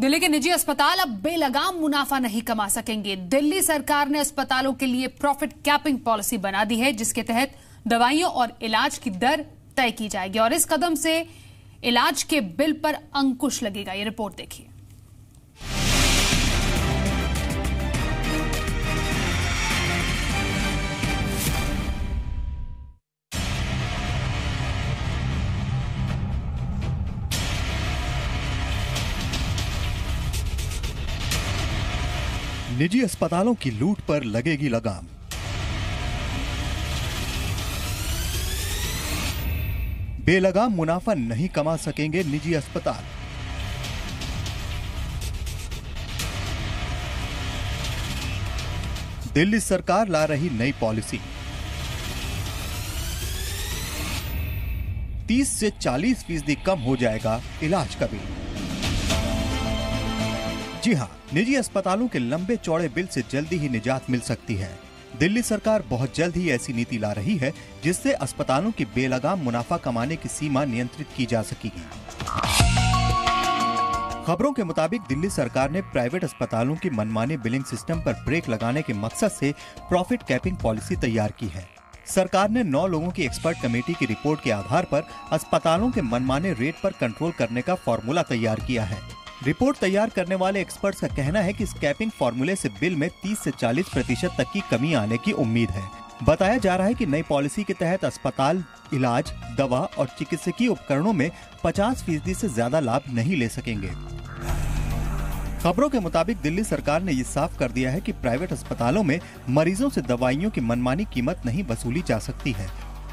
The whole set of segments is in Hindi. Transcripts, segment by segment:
दिल्ली के निजी अस्पताल अब बेलगाम मुनाफा नहीं कमा सकेंगे। दिल्ली सरकार ने अस्पतालों के लिए प्रॉफिट कैपिंग पॉलिसी बना दी है, जिसके तहत दवाइयों और इलाज की दर तय की जाएगी और इस कदम से इलाज के बिल पर अंकुश लगेगा। ये रिपोर्ट देखिए। निजी अस्पतालों की लूट पर लगेगी लगाम। बेलगाम मुनाफा नहीं कमा सकेंगे निजी अस्पताल। दिल्ली सरकार ला रही नई पॉलिसी। 30 से 40% कम हो जाएगा इलाज का बिल। जी हां, निजी अस्पतालों के लंबे चौड़े बिल से जल्दी ही निजात मिल सकती है। दिल्ली सरकार बहुत जल्द ही ऐसी नीति ला रही है जिससे अस्पतालों की बेलगाम मुनाफा कमाने की सीमा नियंत्रित की जा सकेगी। खबरों के मुताबिक दिल्ली सरकार ने प्राइवेट अस्पतालों की मनमाने बिलिंग सिस्टम पर ब्रेक लगाने के मकसद से प्रॉफिट कैपिंग पॉलिसी तैयार की है। सरकार ने 9 लोगों की एक्सपर्ट कमेटी की रिपोर्ट के आधार पर अस्पतालों के मनमाने रेट पर कंट्रोल करने का फॉर्मूला तैयार किया है। रिपोर्ट तैयार करने वाले एक्सपर्ट्स का कहना है कि इस कैपिंग फॉर्मूले से बिल में 30 से 40% तक की कमी आने की उम्मीद है। बताया जा रहा है कि नई पॉलिसी के तहत अस्पताल इलाज, दवा और चिकित्सकीय उपकरणों में 50% से ज्यादा लाभ नहीं ले सकेंगे। खबरों के मुताबिक दिल्ली सरकार ने ये साफ कर दिया है कि प्राइवेट अस्पतालों में मरीजों से दवाइयों की मनमानी कीमत नहीं वसूली जा सकती है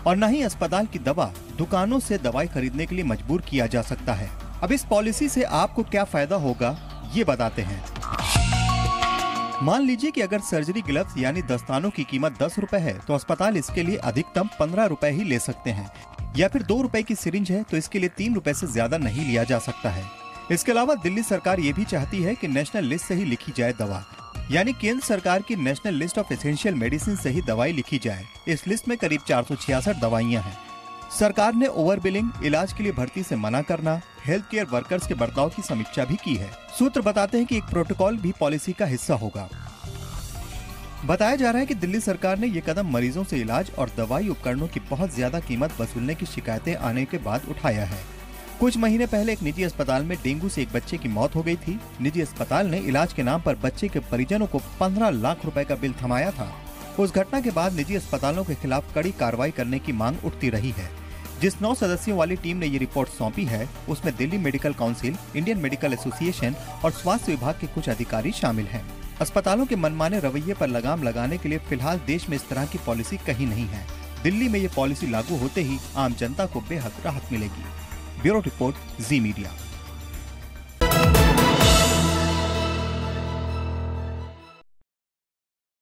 और न ही अस्पताल की दवा दुकानों से दवाई खरीदने के लिए मजबूर किया जा सकता है। अब इस पॉलिसी से आपको क्या फायदा होगा, ये बताते हैं। मान लीजिए कि अगर सर्जरी ग्लव्स यानी दस्तानों की कीमत 10 रुपए है तो अस्पताल इसके लिए अधिकतम 15 रुपए ही ले सकते हैं, या फिर 2 रुपए की सिरिंज है तो इसके लिए 3 रुपए से ज्यादा नहीं लिया जा सकता है। इसके अलावा दिल्ली सरकार ये भी चाहती है कि नेशनल लिस्ट से ही लिखी जाए दवा, यानी केंद्र सरकार की national list of essential medicine से ही दवाई लिखी जाए। इस लिस्ट में करीब 466 दवाइयाँ हैं। सरकार ने ओवर बिलिंग, इलाज के लिए भर्ती से मना करना, हेल्थ केयर वर्कर्स के बर्ताव की समीक्षा भी की है। सूत्र बताते हैं कि एक प्रोटोकॉल भी पॉलिसी का हिस्सा होगा। बताया जा रहा है कि दिल्ली सरकार ने ये कदम मरीजों से इलाज और दवाई उपकरणों की बहुत ज्यादा कीमत वसूलने की शिकायतें आने के बाद उठाया है। कुछ महीने पहले एक निजी अस्पताल में डेंगू से एक बच्चे की मौत हो गई थी। निजी अस्पताल ने इलाज के नाम पर बच्चे के परिजनों को 15 लाख रुपए का बिल थमाया था। उस घटना के बाद निजी अस्पतालों के खिलाफ कड़ी कार्रवाई करने की मांग उठती रही है। जिस 9 सदस्यों वाली टीम ने ये रिपोर्ट सौंपी है, उसमें Delhi medical council, Indian medical association और स्वास्थ्य विभाग के कुछ अधिकारी शामिल हैं। अस्पतालों के मनमाने रवैये पर लगाम लगाने के लिए फिलहाल देश में इस तरह की पॉलिसी कहीं नहीं है। दिल्ली में ये पॉलिसी लागू होते ही आम जनता को बेहद राहत मिलेगी। ब्यूरो रिपोर्ट, जी मीडिया।